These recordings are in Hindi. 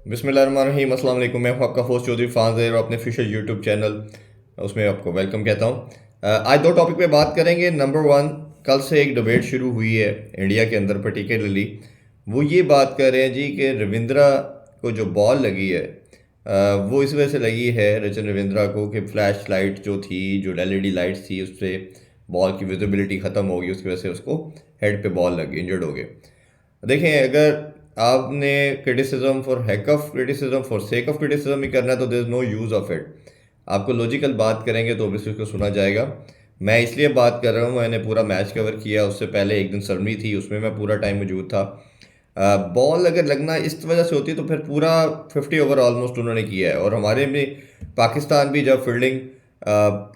बिस्मिल्लाहिर्रहमानिर्रहीम। अस्सलाम वालेकुम। मैं हूं आपका होस्ट चौधरी फाज़ेर और अपने ऑफिशियल यूट्यूब चैनल उसमें आपको वेलकम कहता हूं। आज दो टॉपिक पे बात करेंगे। नंबर वन, कल से एक डिबेट शुरू हुई है इंडिया के अंदर पर्टिकुलरली। वो ये बात कर रहे हैं जी कि रविंद्रा को जो बॉल लगी है वो इस वजह से लगी है रचिन रविंद्रा को कि फ्लैश लाइट जो थी, जो एलईडी लाइट्स थी, उससे बॉल की विजिबिलिटी ख़त्म हो गई, उसकी वजह से उसको हेड पे बॉल लगी, इंजर्ड हो गए। देखें, अगर आपने criticism for hack of criticism for sake of criticism ही करना है तो there is no use of it. आपको लॉजिकल बात करेंगे तो ऑब्वियसली उसको सुना जाएगा। मैं इसलिए बात कर रहा हूँ, मैंने पूरा मैच कवर किया, उससे पहले एक दिन सर्मनी थी, उसमें मैं पूरा टाइम मौजूद था। बॉल अगर लगना इस वजह से होती तो फिर पूरा 50 ओवर ऑलमोस्ट उन्होंने किया है। और हमारे में पाकिस्तान भी जब फील्डिंग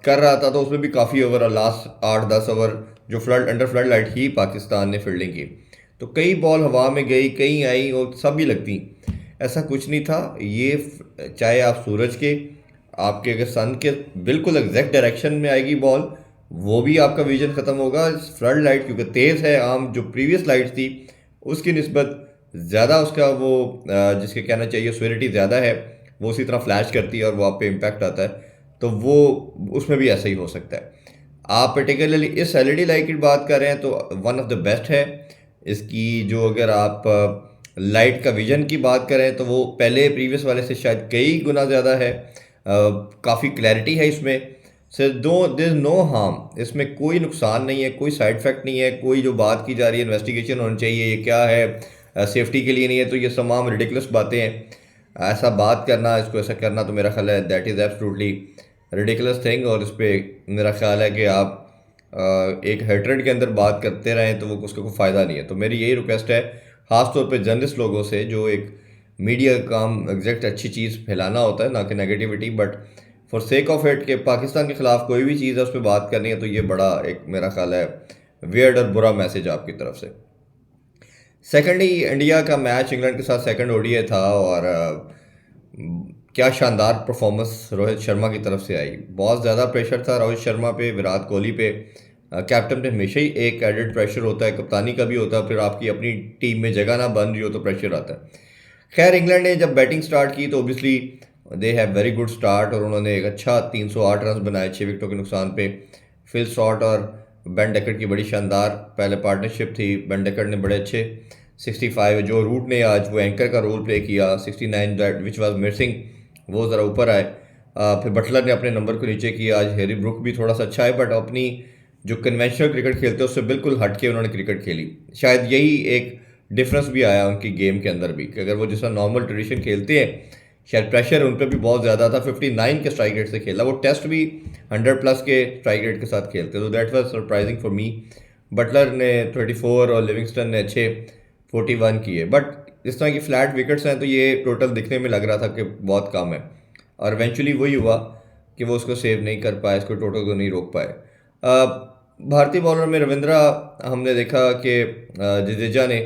कर रहा था तो उसमें भी काफ़ी ओवर, लास्ट 8-10 ओवर जो फ्लड अंडर फ्लड लाइट ही पाकिस्तान ने फील्डिंग की, तो कई बॉल हवा में गई, कई आई और सब भी लगती। ऐसा कुछ नहीं था ये। चाहे आप सूरज के, आपके अगर सन के बिल्कुल एग्जैक्ट डायरेक्शन में आएगी बॉल, वो भी आपका विजन ख़त्म होगा। फ्लड लाइट क्योंकि तेज़ है, आम जो प्रीवियस लाइट थी उसकी निस्बत ज़्यादा उसका वो जिसके कहना चाहिए स्वेरिटी ज़्यादा है, वो उसी तरह फ्लैश करती है और वो आप पे इम्पैक्ट आता है। तो वो उसमें भी ऐसा ही हो सकता है। आप पर्टिकुलरली इस एलईडी लाइट की बात कर रहे हैं तो वन ऑफ द बेस्ट है इसकी। जो अगर आप लाइट का विजन की बात करें तो वो पहले प्रीवियस वाले से शायद कई गुना ज़्यादा है। काफ़ी क्लैरिटी है इसमें। सर दो देयर नो हार्म, इसमें कोई नुकसान नहीं है, कोई साइड इफेक्ट नहीं है। कोई जो बात की जा रही है इन्वेस्टिगेशन होनी चाहिए, ये क्या है, सेफ्टी के लिए नहीं है, तो ये तमाम रिडिकुलस बातें हैं। ऐसा बात करना, इसको ऐसा करना, तो मेरा ख्याल है that is absolutely ridiculous thing. और इस पर मेरा ख्याल है कि आप एक हेट्रेड के अंदर बात करते रहें तो वो उसका कोई फ़ायदा नहीं है। तो मेरी यही रिक्वेस्ट है ख़ास तौर पे जर्नलिस्ट लोगों से, जो एक मीडिया का काम एग्जैक्ट अच्छी चीज़ फैलाना होता है ना कि negativity, but for sake of it कि पाकिस्तान के ख़िलाफ़ कोई भी चीज़ है उस पर बात करनी है, तो ये बड़ा एक मेरा ख्याल है वियर्ड और बुरा मैसेज आपकी तरफ से। सेकेंडली, इंडिया का मैच इंग्लैंड के साथ सेकंड ओडीआई था और क्या शानदार परफॉर्मेंस रोहित शर्मा की तरफ से आई। बहुत ज़्यादा प्रेशर था रोहित शर्मा पे, विराट कोहली पे। कैप्टन पे हमेशा ही एक एडेड प्रेशर होता है, कप्तानी का भी होता है, फिर आपकी अपनी टीम में जगह ना बन रही हो तो प्रेशर आता है। खैर, इंग्लैंड ने जब बैटिंग स्टार्ट की तो obviously they have very good start और उन्होंने एक अच्छा 308 रन बनाए 6 विकेटों के नुकसान पे। फिल शॉट और बेन डेकर की बड़ी शानदार पहले पार्टनरशिप थी। बेन डेकर ने बड़े अच्छे 65, जो रूट ने आज वो एंकर का रोल प्ले किया, 69 दैट विच वाज मिसिंग, वो ज़रा ऊपर आए। फिर बटलर ने अपने नंबर को नीचे किया। आज हैरी ब्रुक भी थोड़ा सा अच्छा है, बट अपनी जो कन्वेंशनल क्रिकेट खेलते हैं उससे बिल्कुल हट के उन्होंने क्रिकेट खेली। शायद यही एक डिफरेंस भी आया उनकी गेम के अंदर भी, कि अगर वो जिस नॉर्मल ट्रेडिशन खेलते हैं, शायद प्रेशर उन पर भी बहुत ज़्यादा था। 59 के स्ट्राइक रेट से खेला, वो टेस्ट भी 100+ के स्ट्राइक रेट के साथ खेलते, तो that was surprising for me. Butler ने 34 और लिविंगस्टन ने अच्छे 41 किए, बट इस तरह की फ्लैट विकेट्स हैं तो ये टोटल दिखने में लग रहा था कि बहुत कम है, और इवेंचुअली वही हुआ कि वो उसको सेव नहीं कर पाए, इसको टोटल को नहीं रोक पाए। भारतीय बॉलर में रविंद्रा, हमने देखा कि जडेजा ने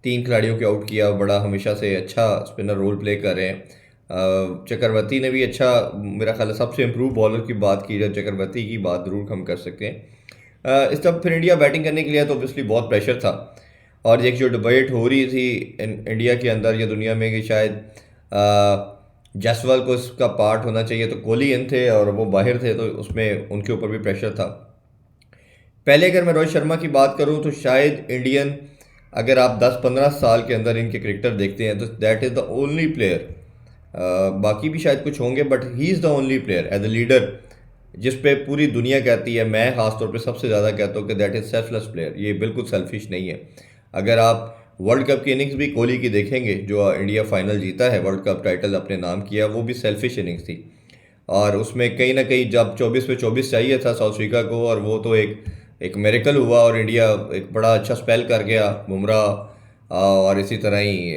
3 खिलाड़ियों को आउट किया, बड़ा हमेशा से अच्छा स्पिनर रोल प्ले कर रहे हैं। चक्रवर्ती ने भी अच्छा, मेरा ख्याल है सबसे इम्प्रूव बॉलर की बात की जाए चक्रवर्ती की बात ज़रूर हम कर सकते हैं। इस तब फिर इंडिया बैटिंग करने के लिए तो ऑब्वियसली बहुत प्रेशर था, और एक जो डिबेट हो रही थी इंडिया के अंदर या दुनिया में कि शायद जायसवाल को इसका पार्ट होना चाहिए, तो कोहली इन थे और वो बाहर थे, तो उसमें उनके ऊपर भी प्रेशर था। पहले अगर मैं रोहित शर्मा की बात करूं तो शायद इंडियन, अगर आप 10-15 साल के अंदर इनके क्रिकेटर देखते हैं तो that is the only player, बाकी भी शायद कुछ होंगे but he is the only player as a leader जिस पे पूरी दुनिया कहती है, मैं ख़ास तौर पे सबसे ज़्यादा कहता हूँ कि दैट इज़ सेल्फलेस प्लेयर। ये बिल्कुल सेल्फिश नहीं है। अगर आप वर्ल्ड कप की इनिंग्स भी कोहली की देखेंगे, जो इंडिया फाइनल जीता है, वर्ल्ड कप टाइटल अपने नाम किया, वो भी सेल्फिश इनिंग्स थी। और उसमें कहीं ना कहीं जब 24 पे 24 चाहिए था साउथ अफ्रीका को, और वो तो एक मेरेकल हुआ और इंडिया एक बड़ा अच्छा स्पेल कर गया, बुमराह और इसी तरह ही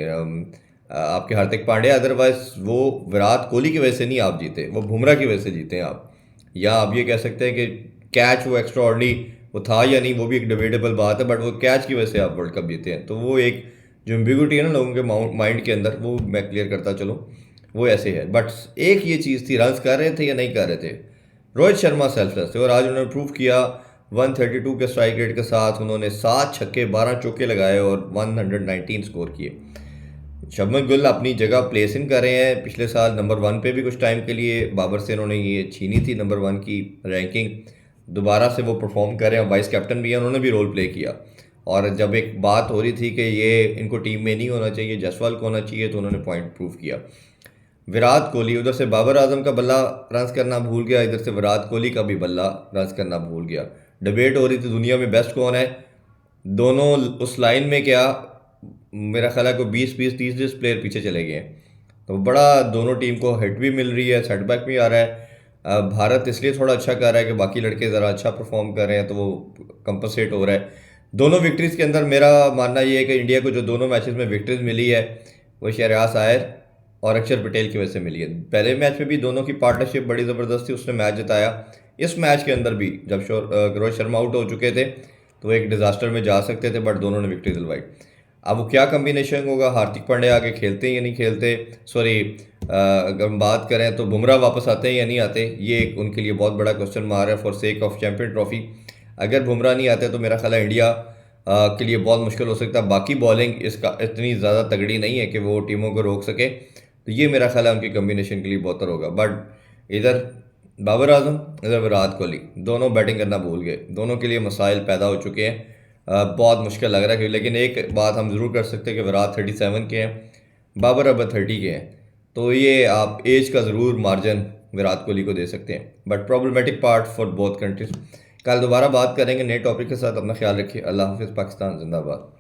आपके हार्दिक पांड्या। अदरवाइज वो विराट कोहली की वजह से नहीं आप जीते, वो बुमराह की वजह से जीते हैं आप। या आप ये कह सकते हैं कि कैच वो एक्स्ट्रा ऑर्डिनरी वो था या नहीं, वो भी एक डिबेटेबल बात है, बट वो कैच की वजह से आप वर्ल्ड कप जीते हैं। तो वो एक जो एम्बिग्यूटी है ना लोगों के माइंड के अंदर, वो मैं क्लियर करता चलूँ, वो ऐसे है। बट एक ये चीज़ थी, रन्स कर रहे थे या नहीं कर रहे थे, रोहित शर्मा सेल्फलेस थे और आज उन्होंने प्रूव किया। 132 के स्ट्राइक रेट के साथ उन्होंने 7 छक्के 12 चौके लगाए और 119 स्कोर किए। शुभमन गिल अपनी जगह प्लेस इन कर रहे हैं। पिछले साल नंबर 1 पे भी कुछ टाइम के लिए बाबर से इन्होंने ये छीनी थी नंबर 1 की रैंकिंग। दोबारा से वो परफॉर्म कर रहे हैं, वाइस कैप्टन भी हैं, उन्होंने भी रोल प्ले किया। और जब एक बात हो रही थी कि ये इनको टीम में नहीं होना चाहिए, जायसवाल को होना चाहिए, तो उन्होंने पॉइंट प्रूव किया। विराट कोहली उधर से बाबर आजम का बल्ला रन्स करना भूल गया, इधर से विराट कोहली का भी बल्ला रन्स करना भूल गया। डिबेट हो रही थी दुनिया में बेस्ट कौन है, दोनों उस लाइन में क्या मेरा ख्याल है को 20-20 30 प्लेयर पीछे चले गए हैं। तो बड़ा दोनों टीम को हिट भी मिल रही है, सेटबैक भी आ रहा है। भारत इसलिए थोड़ा अच्छा कर रहा है कि बाकी लड़के ज़रा अच्छा परफॉर्म कर रहे हैं, तो वो कंपनसेट हो रहा है। दोनों विक्ट्रीज़ के अंदर मेरा मानना ये है कि इंडिया को जो दोनों मैचेस में विक्ट्रीज मिली है वो शहरयार आयर और अक्षर पटेल की वजह से मिली है। पहले मैच में भी दोनों की पार्टनरशिप बड़ी ज़बरदस्त थी, उसने मैच जिताया। इस मैच के अंदर भी जब रोहित शर्मा आउट हो चुके थे तो एक डिज़ास्टर में जा सकते थे, बट दोनों ने विक्ट्री दिलवाई। अब वो क्या कम्बिनेशन होगा, हार्दिक पांड्या आगे खेलते हैं या नहीं खेलते, सॉरी अगर हम बात करें तो बुमराह वापस आते हैं या नहीं आते, ये एक उनके लिए बहुत बड़ा क्वेश्चन मार्क है for sake of champion trophy. अगर बुमराह नहीं आते तो मेरा ख्याल है इंडिया के लिए बहुत मुश्किल हो सकता है। बाकी बॉलिंग इसका इतनी ज़्यादा तगड़ी नहीं है कि वो टीमों को रोक सके, तो ये मेरा ख्याल है उनकी कम्बिनेशन के लिए बेहतर होगा। बट इधर बाबर आजम, इधर विराट कोहली, दोनों बैटिंग करना भूल गए, दोनों के लिए मसाइल पैदा हो चुके हैं। बहुत मुश्किल लग रहा है लेकिन एक बात हम ज़रूर कर सकते हैं कि विराट 37 के हैं, बाबर अब 30 के हैं, तो ये आप एज का ज़रूर मार्जिन विराट कोहली को दे सकते हैं। But problematic part for both countries. कल दोबारा बात करेंगे नए टॉपिक के साथ, अपना ख्याल रखिए। अल्लाह हाफिज़। पाकिस्तान जिंदाबाद।